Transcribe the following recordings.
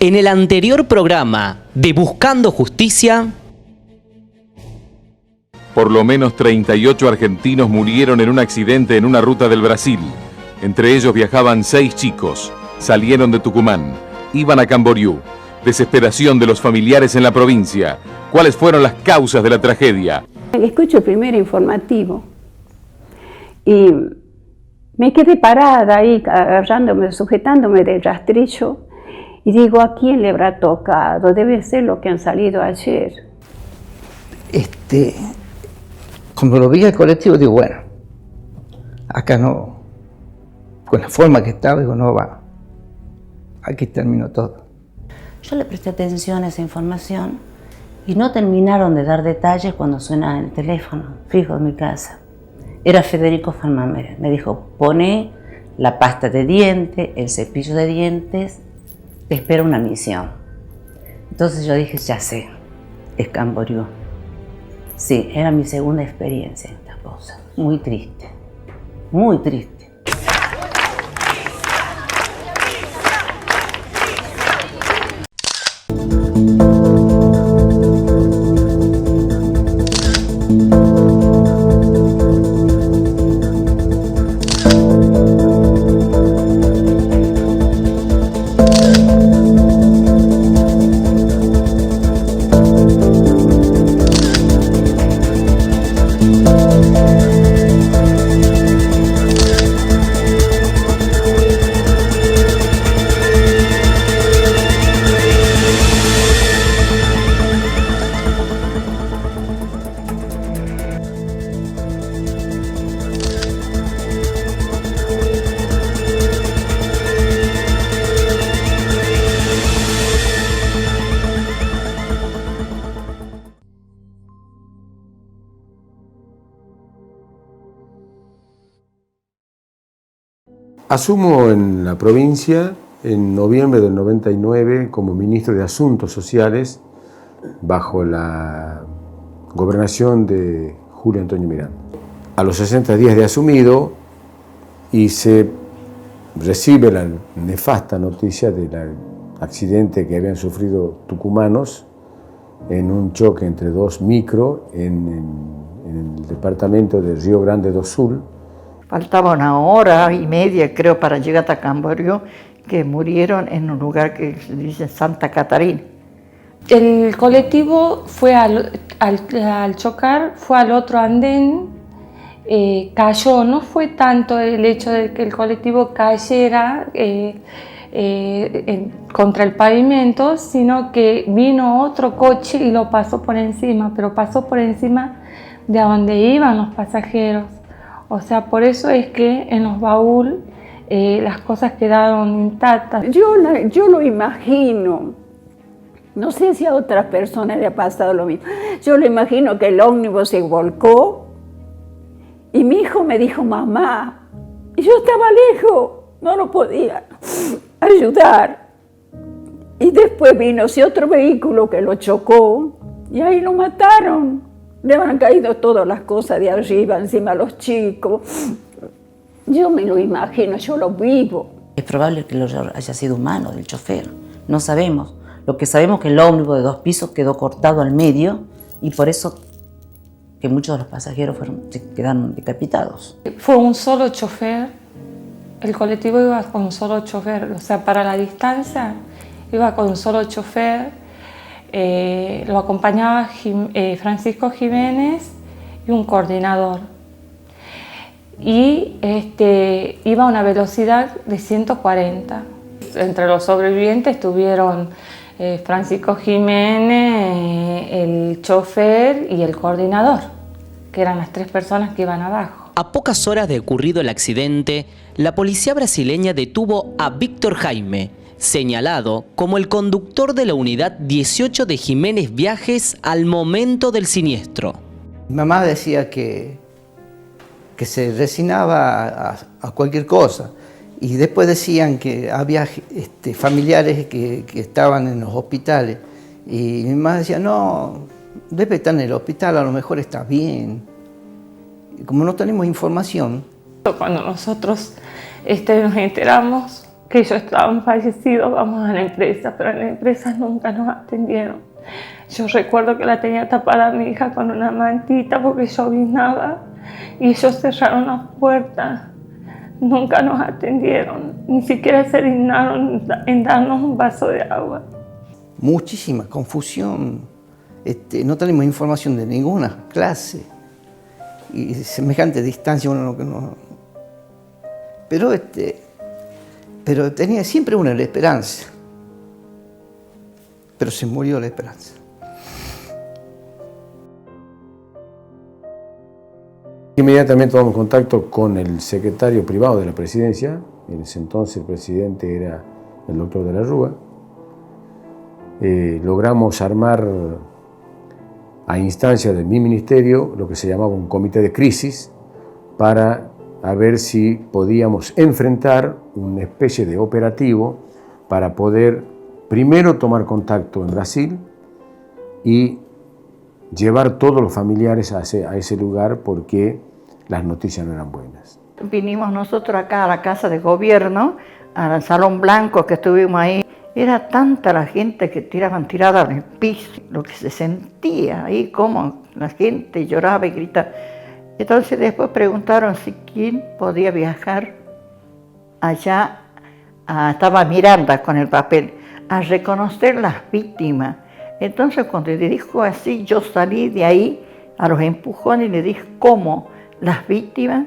En el anterior programa de Buscando Justicia... Por lo menos 38 argentinos murieron en un accidente en una ruta del Brasil. Entre ellos viajaban 6 chicos. Salieron de Tucumán, iban a Camboriú. Desesperación de los familiares en la provincia. ¿Cuáles fueron las causas de la tragedia? Escucho el primer informativo y me quedé parada ahí, agarrándome, sujetándome del rastrillo, y digo, ¿a quién le habrá tocado? Debe ser lo que han salido ayer. Cuando lo vi al colectivo, digo, bueno, acá no, con la forma que estaba, digo, no va, aquí terminó todo. Yo le presté atención a esa información y no terminaron de dar detalles cuando suena el teléfono fijo en mi casa. Era Federico Falmamer. Me dijo, pone la pasta de dientes, el cepillo de dientes, te espera una misión. Entonces yo dije, ya sé, es Camboriú. Sí, era mi segunda experiencia en esta cosa. Muy triste, muy triste. Asumo en la provincia en noviembre del 99 como ministro de Asuntos Sociales bajo la gobernación de Julio Antonio Miranda. A los 60 días de asumido y se recibe la nefasta noticia del accidente que habían sufrido tucumanos en un choque entre 2 micro en el departamento de Río Grande do Sul. Faltaba 1 hora y media, creo, para llegar a Camboriú, que murieron en un lugar que se dice Santa Catarina. El colectivo fue al chocar, fue al otro andén, cayó. No fue tanto el hecho de que el colectivo cayera contra el pavimento, sino que vino otro coche y lo pasó por encima, pero pasó por encima de donde iban los pasajeros. O sea, por eso es que en los baúles las cosas quedaron intactas. Yo lo imagino, no sé si a otras personas le ha pasado lo mismo. Yo lo imagino que el ómnibus se volcó y mi hijo me dijo, mamá, y yo estaba lejos, no lo podía ayudar. Y después vino ese otro vehículo que lo chocó y ahí lo mataron. Le han caído todas las cosas de arriba, encima de los chicos. Yo me lo imagino, yo lo vivo. Es probable que lo haya sido humano, del chofer. No sabemos. Lo que sabemos es que el ómnibus de 2 pisos quedó cortado al medio y por eso que muchos de los pasajeros quedaron decapitados. Fue un solo chofer. El colectivo iba con un solo chofer. O sea, para la distancia iba con un solo chofer. Lo acompañaba Francisco Jiménez y un coordinador. Y iba a una velocidad de 140. Entre los sobrevivientes estuvieron Francisco Jiménez, el chofer y el coordinador, que eran las 3 personas que iban abajo. A pocas horas de ocurrido el accidente, la policía brasileña detuvo a Víctor Jaime, señalado como el conductor de la unidad 18 de Jiménez Viajes al momento del siniestro. Mi mamá decía que se resignaba a cualquier cosa y después decían que había familiares que estaban en los hospitales y mi mamá decía, no, debe estar en el hospital, a lo mejor está bien. Y como no tenemos información. Cuando nosotros nos enteramos que ellos estaban fallecidos, vamos a la empresa, pero en la empresa nunca nos atendieron. Yo recuerdo que la tenía tapada mi hija con una mantita porque llovinaba y ellos cerraron las puertas. Nunca nos atendieron, ni siquiera se dignaron en darnos un vaso de agua. Muchísima confusión, no tenemos información de ninguna clase y semejante distancia uno no. Pero tenía siempre una esperanza, pero se murió la esperanza. Inmediatamente tomamos contacto con el secretario privado de la presidencia. En ese entonces el presidente era el doctor de la Rúa. Logramos armar a instancia de mi ministerio lo que se llamaba un comité de crisis para ver si podíamos enfrentar una especie de operativo para poder primero tomar contacto en Brasil y llevar todos los familiares a ese lugar porque las noticias no eran buenas. Vinimos nosotros acá a la Casa de Gobierno, al Salón Blanco que estuvimos ahí. Era tanta la gente que tiraban tirada en el piso, lo que se sentía ahí, como la gente lloraba y gritaba. Entonces después preguntaron si quién podía viajar allá, estaba Miranda con el papel, a reconocer las víctimas. Entonces cuando le dijo así, yo salí de ahí a los empujones y le dije, ¿cómo? ¿Las víctimas?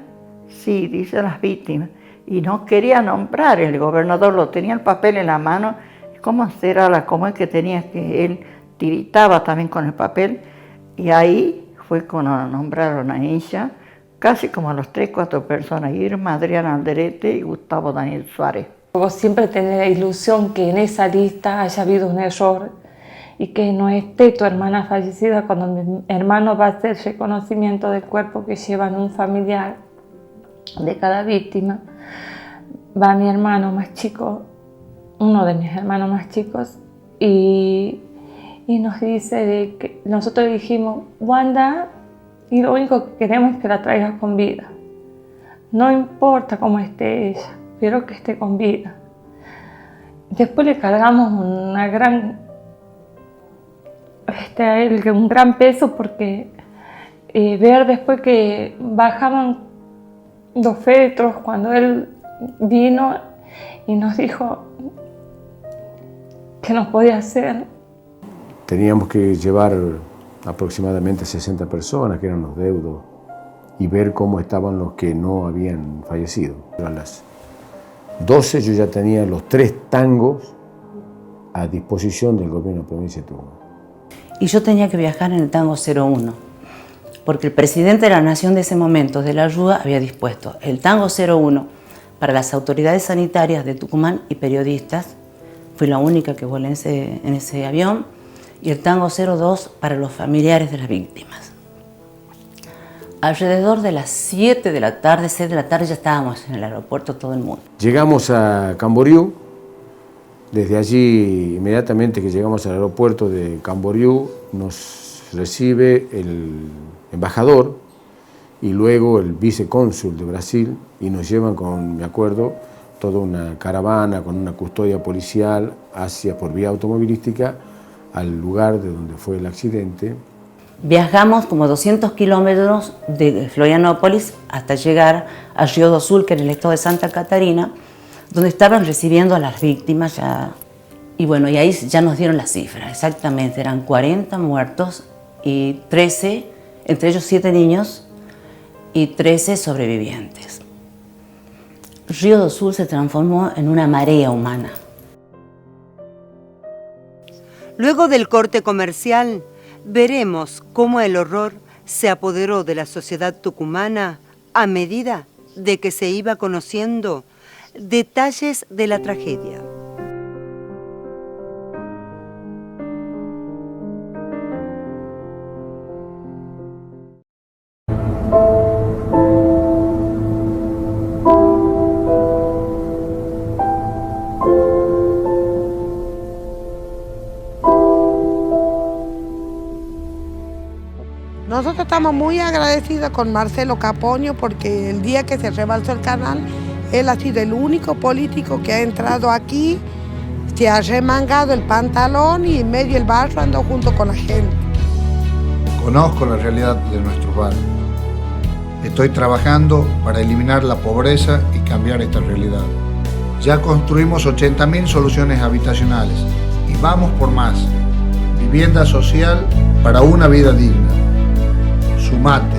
Sí, dice las víctimas. Y no quería nombrar, el gobernador lo tenía el papel en la mano, cómo es que tenía que él tiritaba también con el papel, y ahí fue cuando nombraron a ella, casi como a los 3, 4 personas, Irma, Adriana Alderete y Gustavo Daniel Suárez. Vos siempre tenés la ilusión que en esa lista haya habido un error y que no esté tu hermana fallecida cuando mi hermano va a hacer reconocimiento del cuerpo que llevan un familiar de cada víctima. Va mi hermano más chico, uno de mis hermanos más chicos, y nos dice de que nosotros le dijimos, Wanda, y lo único que queremos es que la traigas con vida. No importa cómo esté ella, pero que esté con vida. Después le cargamos un gran peso porque ver después que bajaban los féretros cuando él vino y nos dijo qué nos podía hacer. Teníamos que llevar aproximadamente 60 personas que eran los deudos y ver cómo estaban los que no habían fallecido. A las 12 yo ya tenía los 3 tangos a disposición del gobierno de la provincia de Tucumán. Y yo tenía que viajar en el Tango 01, porque el presidente de la nación de ese momento, de la Rúa, había dispuesto el Tango 01 para las autoridades sanitarias de Tucumán y periodistas. Fui la única que volé en ese avión. Y el Tango 02 para los familiares de las víctimas. Alrededor de las 7 de la tarde, 6 de la tarde, ya estábamos en el aeropuerto todo el mundo. Llegamos a Camboriú. Desde allí, inmediatamente que llegamos al aeropuerto de Camboriú, nos recibe el embajador y luego el vicecónsul de Brasil y nos llevan con, me acuerdo, toda una caravana con una custodia policial por vía automovilística al lugar de donde fue el accidente. Viajamos como 200 kilómetros de Florianópolis hasta llegar a Río do Sul, que era el estado de Santa Catarina, donde estaban recibiendo a las víctimas ya. Y bueno, y ahí ya nos dieron las cifras, exactamente, eran 40 muertos y 13, entre ellos 7 niños y 13 sobrevivientes. Río do Sul se transformó en una marea humana. Luego del corte comercial, veremos cómo el horror se apoderó de la sociedad tucumana a medida de que se iba conociendo detalles de la tragedia. Nosotros estamos muy agradecidos con Marcelo Capoño porque el día que se rebalsó el canal, Él ha sido el único político que ha entrado aquí, se ha remangado el pantalón y en medio del barrio andó junto con la gente. Conozco la realidad de nuestros barrios. Estoy trabajando para eliminar la pobreza y cambiar esta realidad. Ya construimos 80.000 soluciones habitacionales y vamos por más. Vivienda social para una vida digna. Sumate.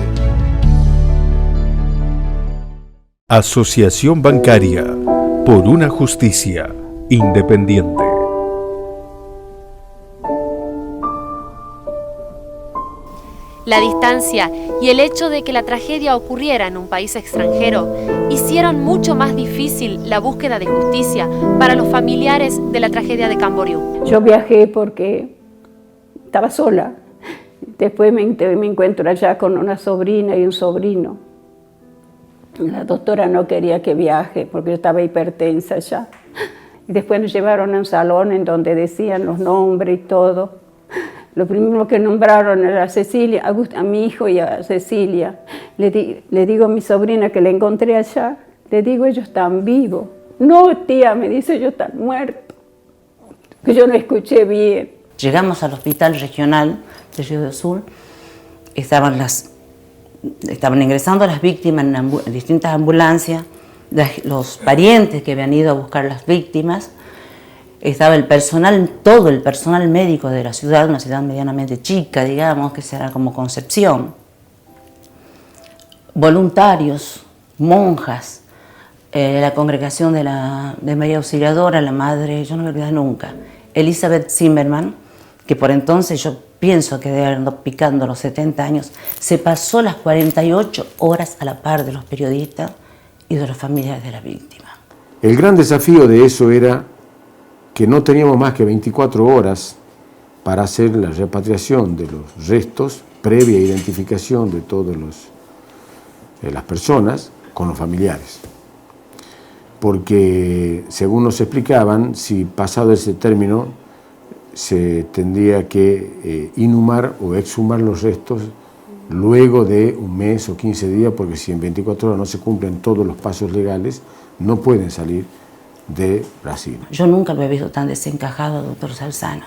Asociación Bancaria por una justicia independiente. La distancia y el hecho de que la tragedia ocurriera en un país extranjero hicieron mucho más difícil la búsqueda de justicia para los familiares de la tragedia de Camboriú. Yo viajé porque estaba sola. Después me encuentro allá con una sobrina y un sobrino. La doctora no quería que viaje porque yo estaba hipertensa ya. Y después nos llevaron a un salón en donde decían los nombres y todo. Lo primero que nombraron era a Cecilia, a mi hijo y a Cecilia. Le digo a mi sobrina que le encontré allá, le digo, ellos están vivos. No, tía, me dice, ellos están muertos. Que yo no escuché bien. Llegamos al hospital regional de Río del Sur, estaban ingresando las víctimas en distintas ambulancias, los parientes que habían ido a buscar las víctimas. Estaba el personal, todo el personal médico de la ciudad, una ciudad medianamente chica, digamos, que será como Concepción. Voluntarios, monjas, la congregación de María Auxiliadora, la madre, yo no me olvido nunca, Elizabeth Zimmerman, que por entonces yo pienso que debe haber andado picando los 70 años, se pasó las 48 horas a la par de los periodistas y de los familiares de la víctima. El gran desafío de eso era que no teníamos más que 24 horas para hacer la repatriación de los restos, previa identificación de todas las personas con los familiares. Porque, según nos explicaban, si pasado ese término se tendría que inhumar o exhumar los restos luego de un mes o 15 días, porque si en 24 horas no se cumplen todos los pasos legales, no pueden salir de Brasil. Yo nunca lo he visto tan desencajado, doctor Salzano.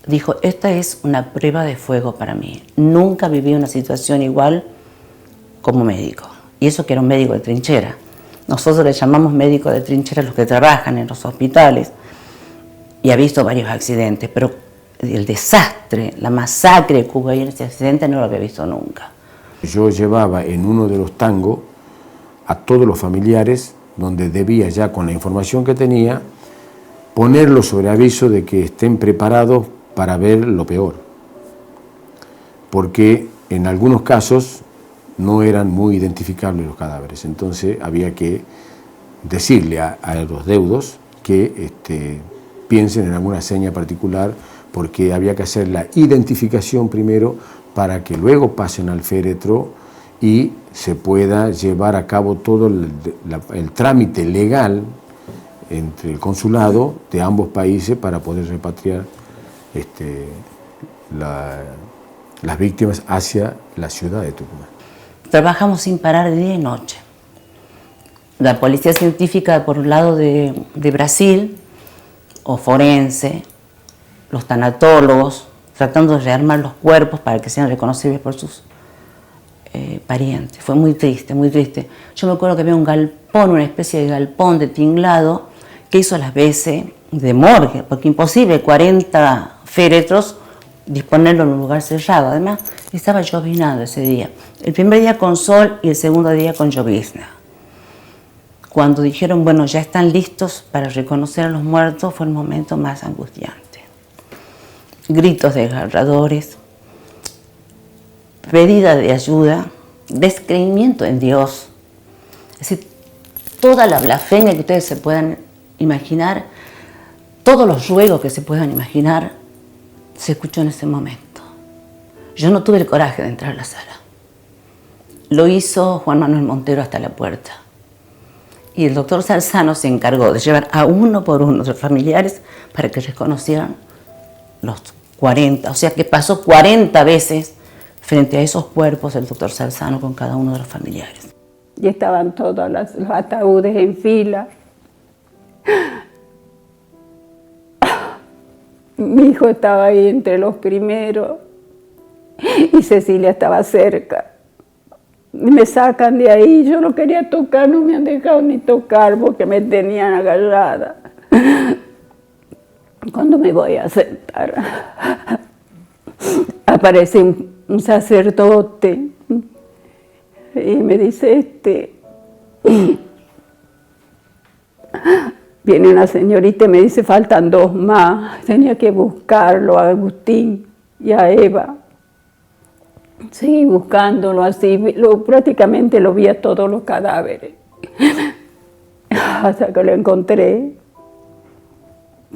Dijo, esta es una prueba de fuego para mí. Nunca viví una situación igual como médico. Y eso que era un médico de trinchera. Nosotros le llamamos médicos de trinchera a los que trabajan en los hospitales. Y ha visto varios accidentes, pero el desastre, la masacre que hubo ahí en ese accidente no lo había visto nunca. Yo llevaba en uno de los tangos a todos los familiares, donde debía ya con la información que tenía, ponerlos sobre aviso de que estén preparados para ver lo peor. Porque en algunos casos no eran muy identificables los cadáveres, entonces había que decirle a los deudos que piensen en alguna seña particular, porque había que hacer la identificación primero para que luego pasen al féretro y se pueda llevar a cabo todo el trámite legal entre el consulado de ambos países para poder repatriar las víctimas hacia la ciudad de Tucumán. Trabajamos sin parar día y noche. La policía científica por un lado de Brasil, o forense, los tanatólogos, tratando de rearmar los cuerpos para que sean reconocibles por sus parientes. Fue muy triste, muy triste. Yo me acuerdo que había un galpón, una especie de galpón de tinglado, que hizo las veces de morgue, porque imposible 40 féretros disponerlo en un lugar cerrado. Además, estaba llovinando ese día. El primer día con sol y el segundo día con llovizna. Cuando dijeron, bueno, ya están listos para reconocer a los muertos, fue el momento más angustiante. Gritos desgarradores, pedida de ayuda, descreimiento en Dios. Es decir, toda la blasfemia que ustedes se puedan imaginar, todos los ruegos que se puedan imaginar, se escuchó en ese momento. Yo no tuve el coraje de entrar a la sala. Lo hizo Juan Manuel Montero hasta la puerta. Y el doctor Salzano se encargó de llevar a uno por uno de los familiares para que reconocieran los 40. O sea que pasó 40 veces frente a esos cuerpos el doctor Salzano con cada uno de los familiares. y estaban todos los ataúdes en fila. Mi hijo estaba ahí entre los primeros y Cecilia estaba cerca. Me sacan de ahí, yo no quería tocar, no me han dejado ni tocar porque me tenían agarrada. Cuando me voy a sentar, aparece un sacerdote y me dice, viene una señorita y me dice, faltan 2 más, tenía que buscarlo a Agustín y a Eva. Seguí buscándolo así, prácticamente lo vi a todos los cadáveres, hasta que lo encontré.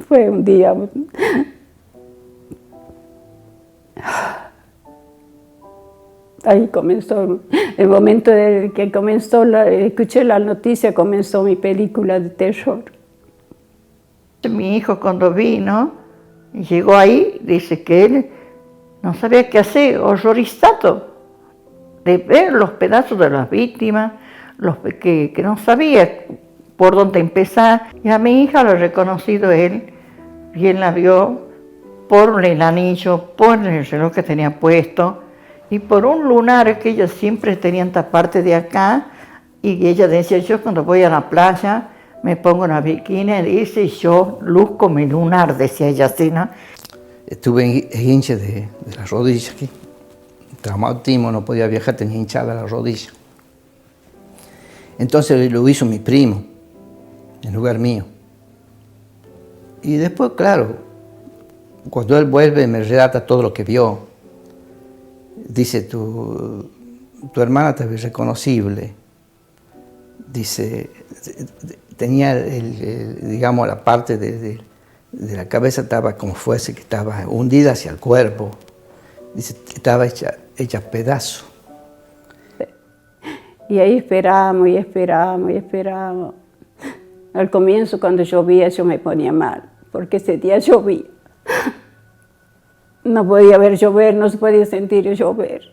Fue un día... Ahí comenzó, el momento en que escuché la noticia, comenzó mi película de terror. Mi hijo cuando vino, llegó ahí, dice que él no sabía qué hacer, horrorizado de ver los pedazos de las víctimas, que no sabía por dónde empezar. Y a mi hija lo ha reconocido él, bien la vio por el anillo, por el reloj que tenía puesto y por un lunar que ella siempre tenía en esta parte de acá. Y ella decía, yo cuando voy a la playa me pongo una bikini, dice, y yo luzco mi lunar, decía ella así, ¿no? Tuve hincha de la rodilla aquí, traumatismo, no podía viajar, tenía hinchada la rodilla. Entonces lo hizo mi primo, en lugar mío. Y después, claro, cuando él vuelve me relata todo lo que vio. Dice, tu hermana te ve reconocible. Dice, tenía, digamos, la parte de la cabeza estaba como fuese que estaba hundida hacia el cuerpo. Dice, estaba hecha pedazo. Y ahí esperamos y esperamos y esperamos. Al comienzo, cuando llovía, yo me ponía mal, porque ese día llovía. No podía ver llover, no se podía sentir llover.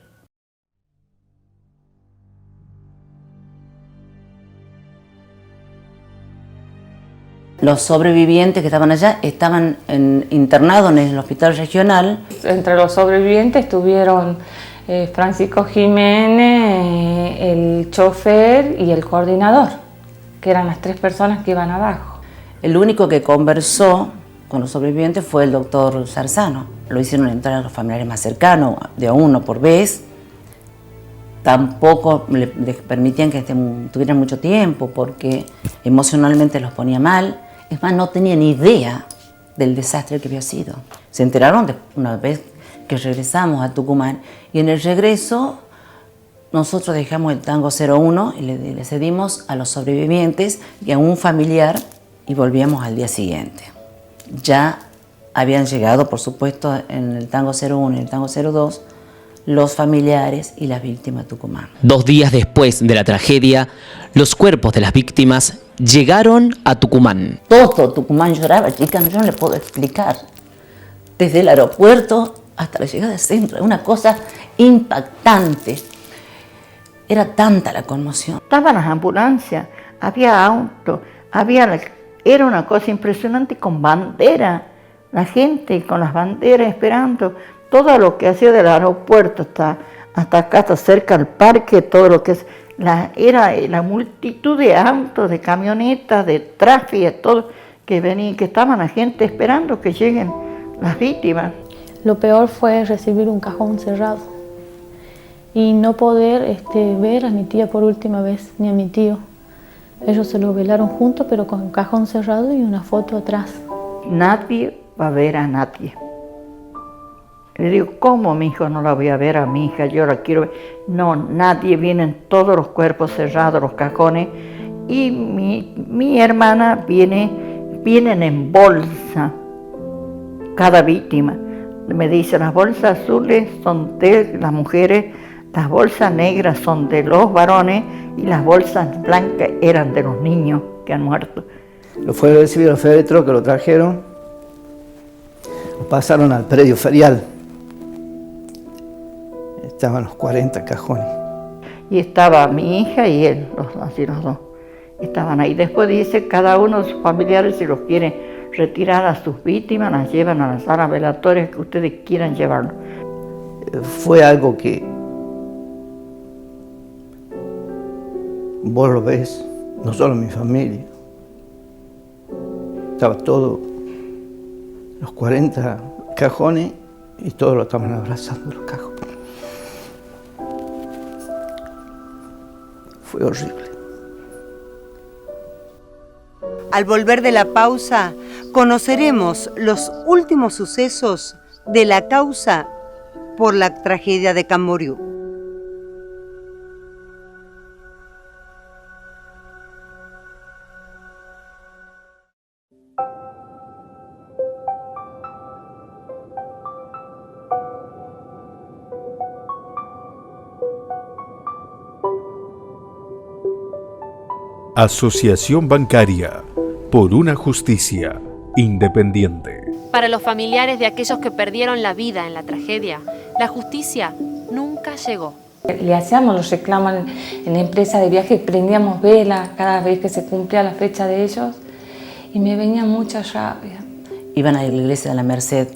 Los sobrevivientes que estaban allá estaban internados en el hospital regional. Entre los sobrevivientes estuvieron Francisco Jiménez, el chofer y el coordinador, que eran las 3 personas que iban abajo. El único que conversó con los sobrevivientes fue el doctor Zarzano. Lo hicieron entrar a los familiares más cercanos, de a uno por vez. Tampoco les permitían que tuvieran mucho tiempo porque emocionalmente los ponía mal. Es más, no tenían idea del desastre que había sido. Se enteraron una vez que regresamos a Tucumán y en el regreso nosotros dejamos el Tango 01 y le cedimos a los sobrevivientes y a un familiar y volvíamos al día siguiente. Ya habían llegado, por supuesto, en el Tango 01 y el Tango 02 los familiares y las víctimas de Tucumán. 2 días después de la tragedia, los cuerpos de las víctimas llegaron a Tucumán. Todo Tucumán lloraba, chicas, yo no le puedo explicar. Desde el aeropuerto hasta la llegada del centro, una cosa impactante. Era tanta la conmoción. Estaban las ambulancias, había autos, era una cosa impresionante con bandera. La gente con las banderas esperando. Todo lo que hacía del aeropuerto hasta acá, hasta cerca al parque, todo lo que es, era la multitud de autos, de camionetas, de tráfico, todo, que venían, que estaban la gente esperando que lleguen las víctimas. Lo peor fue recibir un cajón cerrado y no poder ver a mi tía por última vez, ni a mi tío. Ellos se lo velaron juntos, pero con un cajón cerrado y una foto atrás. Nadie va a ver a nadie. Le digo, ¿cómo mi hijo no la voy a ver a mi hija? Yo la quiero ver. No, nadie, vienen todos los cuerpos cerrados, los cajones. Y mi hermana vienen en bolsa, cada víctima. Me dice, las bolsas azules son de las mujeres, las bolsas negras son de los varones y las bolsas blancas eran de los niños que han muerto. Lo fue a recibir al féretro, que lo trajeron, lo pasaron al predio ferial. Estaban los 40 cajones. Y estaba mi hija y él, así los dos. Estaban ahí. Después dice, cada uno de sus familiares, si los quiere retirar a sus víctimas, las llevan a las salas velatorias que ustedes quieran llevarlo. Fue algo que vos lo ves, no solo mi familia. Estaba todo, los 40 cajones, y todos lo estaban abrazando los cajones. Fue horrible. Al volver de la pausa, conoceremos los últimos sucesos de la causa por la tragedia de Camboriú. Asociación Bancaria por una justicia independiente. Para los familiares de aquellos que perdieron la vida en la tragedia, la justicia nunca llegó. Le hacíamos los reclamos en la empresa de viaje, prendíamos velas cada vez que se cumplía la fecha de ellos y me venía mucha rabia. Iban a la iglesia de la Merced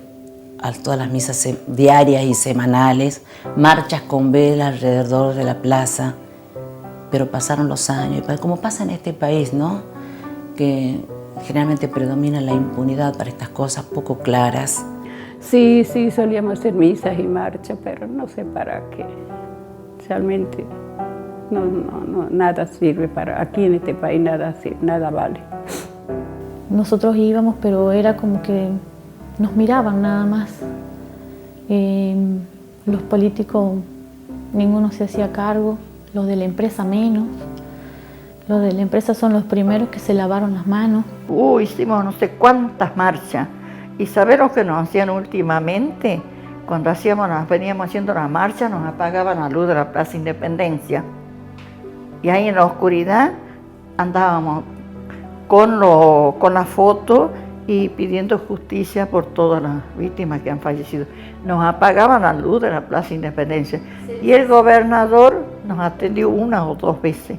a todas las misas diarias y semanales, marchas con vela alrededor de la plaza, pero pasaron los años, y como pasa en este país, ¿no? Que generalmente predomina la impunidad para estas cosas poco claras. Sí, solíamos hacer misas y marchas, pero no sé para qué. Realmente nada sirve para, aquí en este país nada vale. Nosotros íbamos, pero era como que nos miraban nada más. Los políticos, ninguno se hacía cargo, los de la empresa menos. Los de la empresa son los primeros que se lavaron las manos. Hicimos no sé cuántas marchas. Y saber lo que nos hacían últimamente, cuando veníamos haciendo la marcha, nos apagaban la luz de la Plaza Independencia. Y ahí en la oscuridad andábamos con la foto y pidiendo justicia por todas las víctimas que han fallecido. Nos apagaban la luz de la Plaza Independencia. Y el gobernador nos atendió 1 o 2 veces.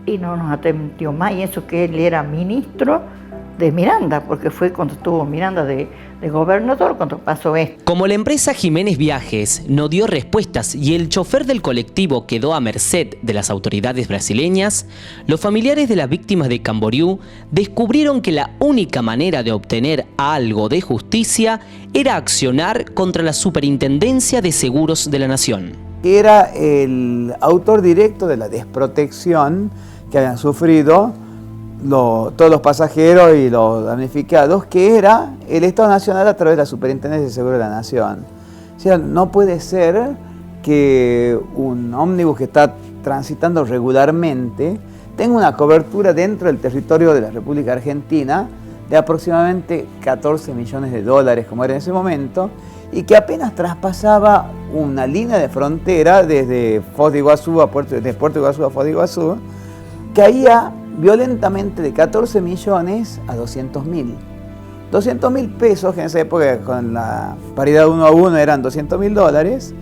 Y no nos atendió más, y eso que él era ministro de Miranda, porque fue cuando estuvo Miranda de gobernador cuando pasó esto. Como la empresa Jiménez Viajes no dio respuestas y el chofer del colectivo quedó a merced de las autoridades brasileñas, los familiares de las víctimas de Camboriú descubrieron que la única manera de obtener algo de justicia era accionar contra la Superintendencia de Seguros de la Nación. Era el autor directo de la desprotección que habían sufrido todos los pasajeros y los damnificados, que era el Estado Nacional a través de la Superintendencia de Seguros de la Nación. O sea, no puede ser que un ómnibus que está transitando regularmente tenga una cobertura dentro del territorio de la República Argentina de aproximadamente 14 millones de dólares, como era en ese momento, y que apenas traspasaba una línea de frontera desde Foz de Iguazú a Puerto de Iguazú a Foz de Iguazú, caía violentamente de 14 millones a 200.000. 200.000 pesos, que en esa época con la paridad 1 a 1 eran 200.000 dólares,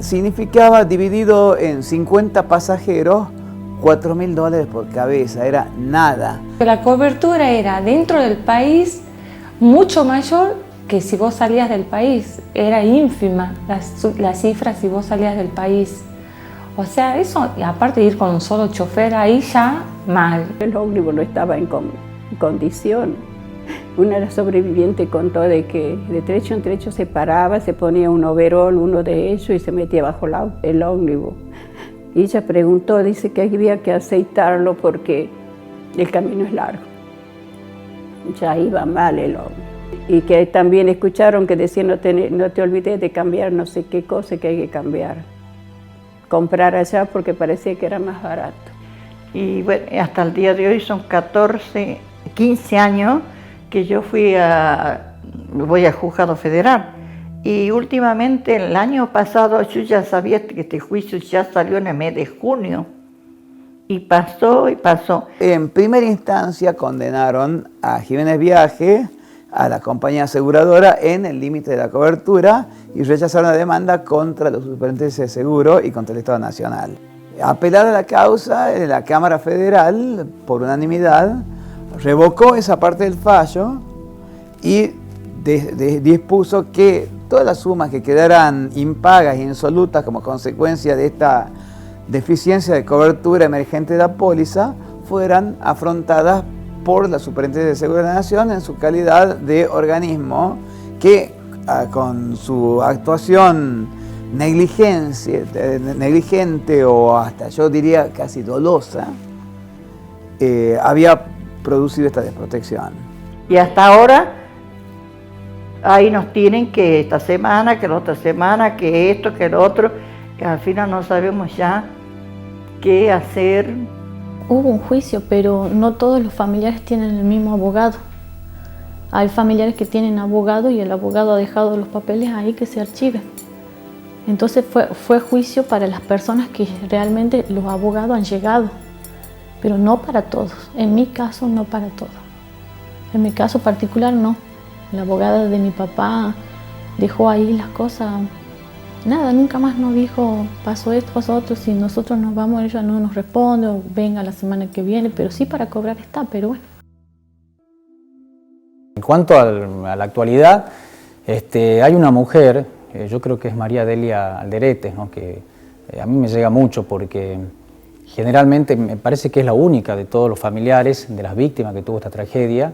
significaba dividido en 50 pasajeros, 4.000 dólares por cabeza, era nada. La cobertura era dentro del país mucho mayor que si vos salías del país, era ínfima la cifra si vos salías del país. O sea, eso, y aparte de ir con un solo chofer, ahí ya mal. El ómnibus no estaba en condición. Una de las sobrevivientes contó de que de trecho en trecho se paraba, se ponía un overol, uno de ellos, y se metía bajo el ómnibus. Y ella preguntó, dice que había que aceitarlo porque el camino es largo. Ya iba mal el ómnibus. Y que también escucharon que decían, no te olvides de cambiar no sé qué cosa que hay que cambiar. Comprar allá porque parecía que era más barato. Y bueno, hasta el día de hoy son 15 años que yo voy al juzgado federal. Y últimamente, el año pasado, yo ya sabía que este juicio ya salió en el mes de junio. Y pasó y pasó. En primera instancia condenaron a Jiménez Viajes, a la compañía aseguradora, en el límite de la cobertura y rechazaron la demanda contra los superintendencia de seguro y contra el Estado Nacional. Apelada la causa, la Cámara Federal, por unanimidad, revocó esa parte del fallo y dispuso que todas las sumas que quedaran impagas e insolutas como consecuencia de esta deficiencia de cobertura emergente de la póliza fueran afrontadas por la Superintendencia de Seguridad de la Nación en su calidad de organismo que con su actuación negligente o hasta yo diría casi dolosa, había producido esta desprotección. Y hasta ahora ahí nos tienen que esta semana, que la otra semana, que esto, que lo otro, que al final no sabemos ya qué hacer. Hubo un juicio, pero no todos los familiares tienen el mismo abogado. Hay familiares que tienen abogado y el abogado ha dejado los papeles ahí que se archiven. Entonces fue juicio para las personas que realmente los abogados han llegado, pero no para todos. En mi caso, no para todos. En mi caso particular, no. La abogada de mi papá dejó ahí las cosas. Nada, nunca más nos dijo, pasó esto, pasó otro. Si nosotros nos vamos, ella no nos responde, o venga la semana que viene, pero sí para cobrar está, pero bueno. En cuanto a la actualidad, hay una mujer, yo creo que es María Delia Alderete, ¿no? Que a mí me llega mucho porque generalmente me parece que es la única de todos los familiares de las víctimas que tuvo esta tragedia,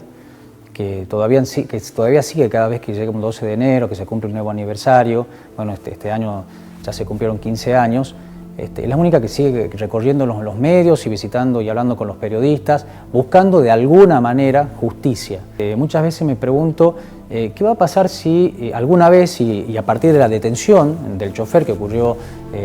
que todavía sigue cada vez que llega un 12 de enero, que se cumple un nuevo aniversario. Bueno, este año ya se cumplieron 15 años. Es la única que sigue recorriendo los medios y visitando y hablando con los periodistas, buscando de alguna manera justicia. Muchas veces me pregunto qué va a pasar si alguna vez, y a partir de la detención del chofer que ocurrió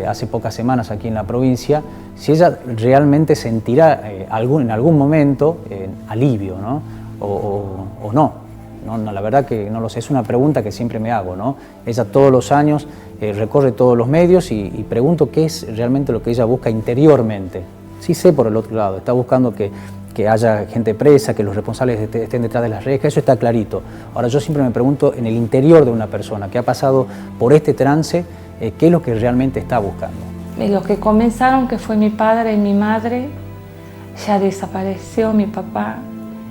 hace pocas semanas aquí en la provincia, si ella realmente sentirá en algún momento alivio, ¿no? O no. No, la verdad que no lo sé, es una pregunta que siempre me hago, ¿no? Ella todos los años recorre todos los medios y pregunto qué es realmente lo que ella busca interiormente. Sí sé por el otro lado, está buscando que haya gente presa, que los responsables estén detrás de las rejas, eso está clarito. Ahora yo siempre me pregunto en el interior de una persona que ha pasado por este trance, qué es lo que realmente está buscando. Los que comenzaron, que fue mi padre y mi madre, ya desapareció mi papá,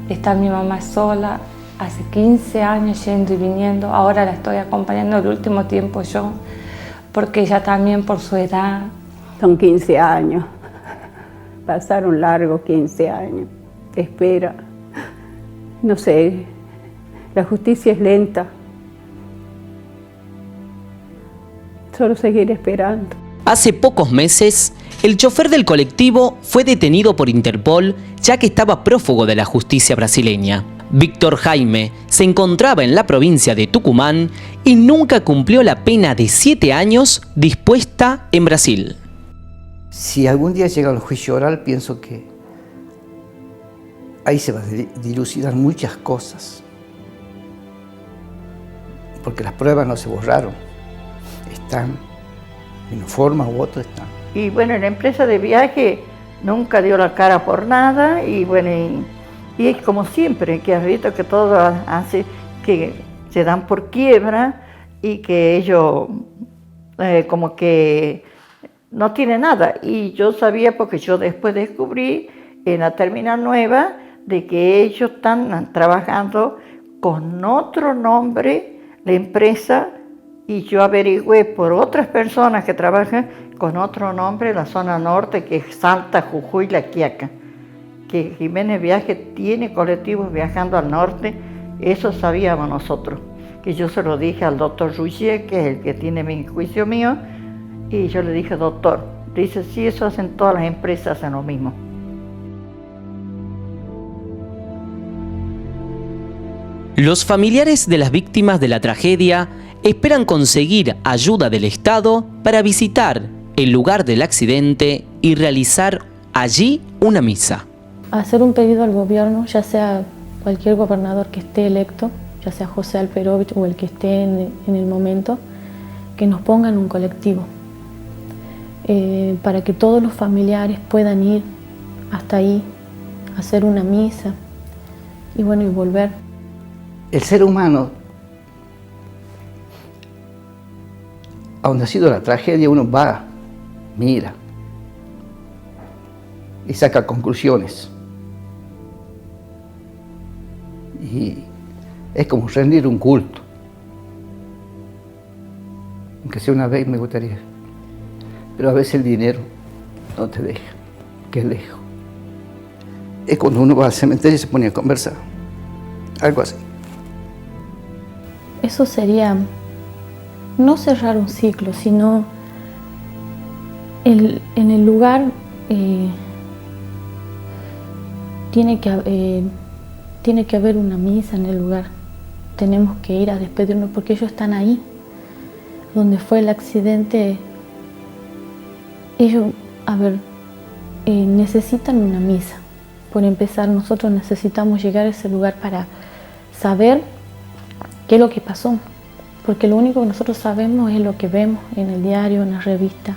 está mi mamá sola. Hace 15 años yendo y viniendo, ahora la estoy acompañando el último tiempo yo, porque ella también por su edad. Son 15 años, pasaron largos 15 años, espera, no sé, la justicia es lenta, solo seguir esperando. Hace pocos meses, el chofer del colectivo fue detenido por Interpol ya que estaba prófugo de la justicia brasileña. Víctor Jaime se encontraba en la provincia de Tucumán y nunca cumplió la pena de 7 años dispuesta en Brasil. Si algún día llega al juicio oral, pienso que ahí se van a dilucidar muchas cosas. Porque las pruebas no se borraron. Están, en una forma u otra están. Y bueno, la empresa de viaje nunca dio la cara por nada y bueno, y es como siempre, que has visto que todo hace que se dan por quiebra y que ellos como que no tienen nada. Y yo sabía, porque yo después descubrí en la terminal nueva, de que ellos están trabajando con otro nombre, la empresa, y yo averigüé por otras personas que trabajan con otro nombre, la zona norte, que es Salta, Jujuy, La Quiaca. Que Jiménez Viaje tiene colectivos viajando al norte, eso sabíamos nosotros. Que yo se lo dije al doctor Rougier, que es el que tiene mi juicio mío, y yo le dije, doctor, dice, sí, eso hacen todas las empresas, hacen lo mismo. Los familiares de las víctimas de la tragedia esperan conseguir ayuda del Estado para visitar el lugar del accidente y realizar allí una misa. Hacer un pedido al gobierno, ya sea cualquier gobernador que esté electo, ya sea José Alperovich o el que esté en el momento, que nos pongan un colectivo para que todos los familiares puedan ir hasta ahí, hacer una misa y bueno, y volver. El ser humano, a donde ha sido la tragedia, uno va, mira, y saca conclusiones. Y es como rendir un culto. Aunque sea una vez me gustaría. Pero a veces el dinero no te deja, que es lejos. Es cuando uno va al cementerio y se pone a conversar. Algo así. Eso sería no cerrar un ciclo, sino en el lugar tiene que haber una misa en el lugar. Tenemos que ir a despedirnos porque ellos están ahí. Donde fue el accidente, ellos, necesitan una misa. Por empezar, nosotros necesitamos llegar a ese lugar para saber qué es lo que pasó. Porque lo único que nosotros sabemos es lo que vemos en el diario, en la revista,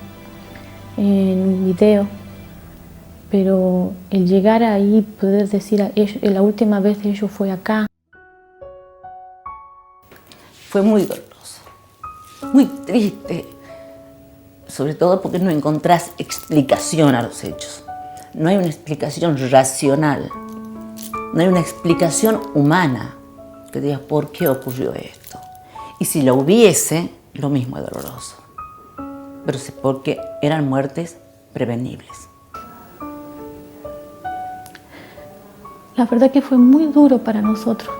en un video. Pero el llegar ahí, poder decir a ellos, la última vez de ellos fue acá. Fue muy doloroso, muy triste, sobre todo porque no encontrás explicación a los hechos. No hay una explicación racional, no hay una explicación humana que diga por qué ocurrió esto. Y si lo hubiese, lo mismo es doloroso. Pero sí porque eran muertes prevenibles. La verdad que fue muy duro para nosotros,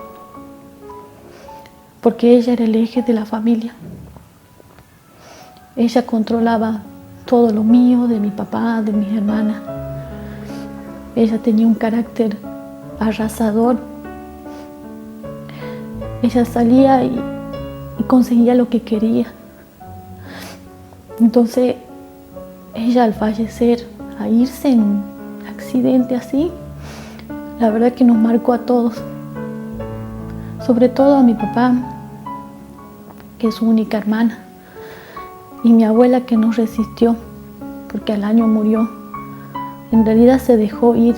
porque ella era el eje de la familia. Ella controlaba todo lo mío, de mi papá, de mis hermanas. Ella tenía un carácter arrasador. Ella salía y conseguía lo que quería. Entonces, ella al fallecer, a irse en un accidente así, la verdad que nos marcó a todos. Sobre todo a mi papá, que es su única hermana, y mi abuela que no resistió, porque al año murió. En realidad se dejó ir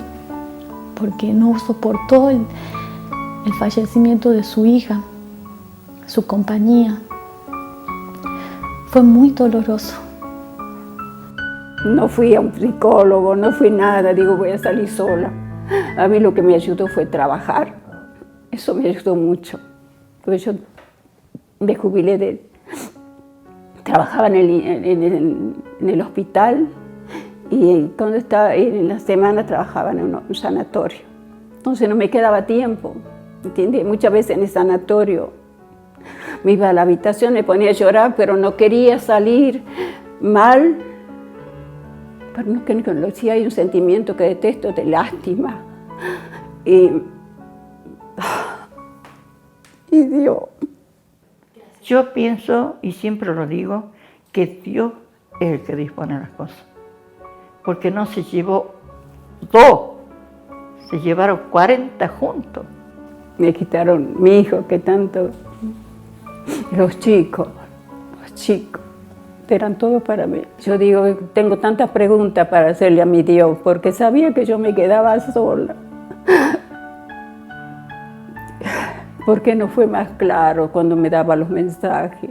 porque no soportó el fallecimiento de su hija, su compañía. Fue muy doloroso. No fui a un psicólogo, no fui nada, digo voy a salir sola. A mí lo que me ayudó fue trabajar. Eso me ayudó mucho, porque yo me jubilé trabajaba en el hospital y cuando estaba en la semana trabajaba en un sanatorio. Entonces no me quedaba tiempo, ¿entiendes? Muchas veces en el sanatorio me iba a la habitación, me ponía a llorar, pero no quería salir mal. Pero no, que sí hay un sentimiento que detesto de lástima. Y Dios. Yo pienso, y siempre lo digo, que Dios es el que dispone las cosas. Porque no se llevó 2, se llevaron 40 juntos. Me quitaron mi hijo, que tanto, los chicos, eran todos para mí. Yo digo, tengo tantas preguntas para hacerle a mi Dios, porque sabía que yo me quedaba sola. ¿Por qué no fue más claro cuando me daba los mensajes?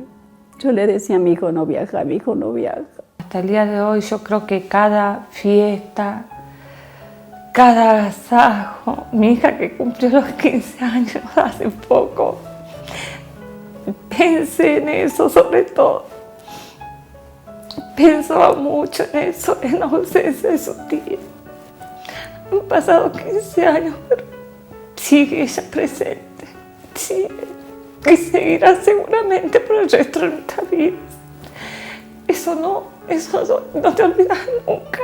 Yo le decía a mi hijo no viaja, mi hijo no viaja. Hasta el día de hoy yo creo que cada fiesta, cada agasajo, mi hija que cumplió los 15 años hace poco, pensé en eso sobre todo. Pensaba mucho en eso, en la ausencia de su tía. Han pasado 15 años, pero sigue ella presente. Sí, y seguirá seguramente por el resto de nuestras vidas. Eso no te olvidas nunca.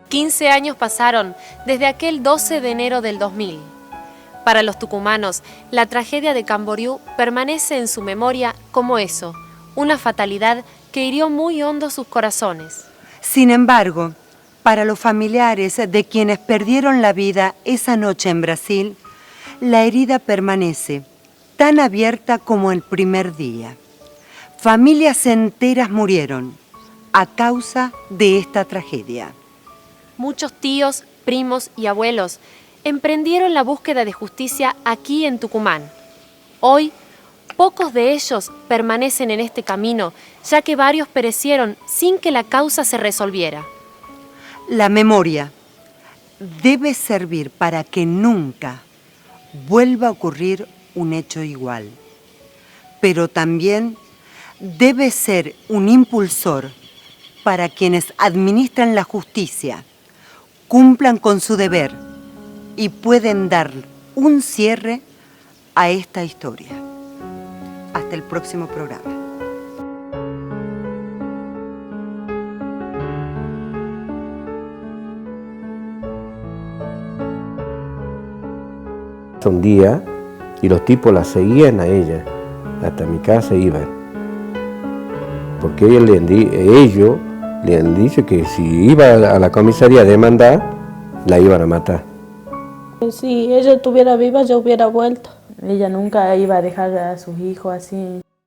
15 años pasaron desde aquel 12 de enero del 2000. Para los tucumanos, la tragedia de Camboriú permanece en su memoria como eso, una fatalidad que hirió muy hondo sus corazones. Sin embargo, para los familiares de quienes perdieron la vida esa noche en Brasil, la herida permanece tan abierta como el primer día. Familias enteras murieron a causa de esta tragedia. Muchos tíos, primos y abuelos emprendieron la búsqueda de justicia aquí en Tucumán. Hoy, pocos de ellos permanecen en este camino, ya que varios perecieron sin que la causa se resolviera. La memoria debe servir para que nunca vuelva a ocurrir un hecho igual, pero también debe ser un impulsor para quienes administran la justicia, cumplan con su deber y pueden dar un cierre a esta historia. Hasta el próximo programa. Un día y los tipos la seguían a ella, hasta mi casa iban, porque ellos le han dicho que si iba a la comisaría a demandar, la iban a matar. Si ella estuviera viva, yo hubiera vuelto. Ella nunca iba a dejar a sus hijos así.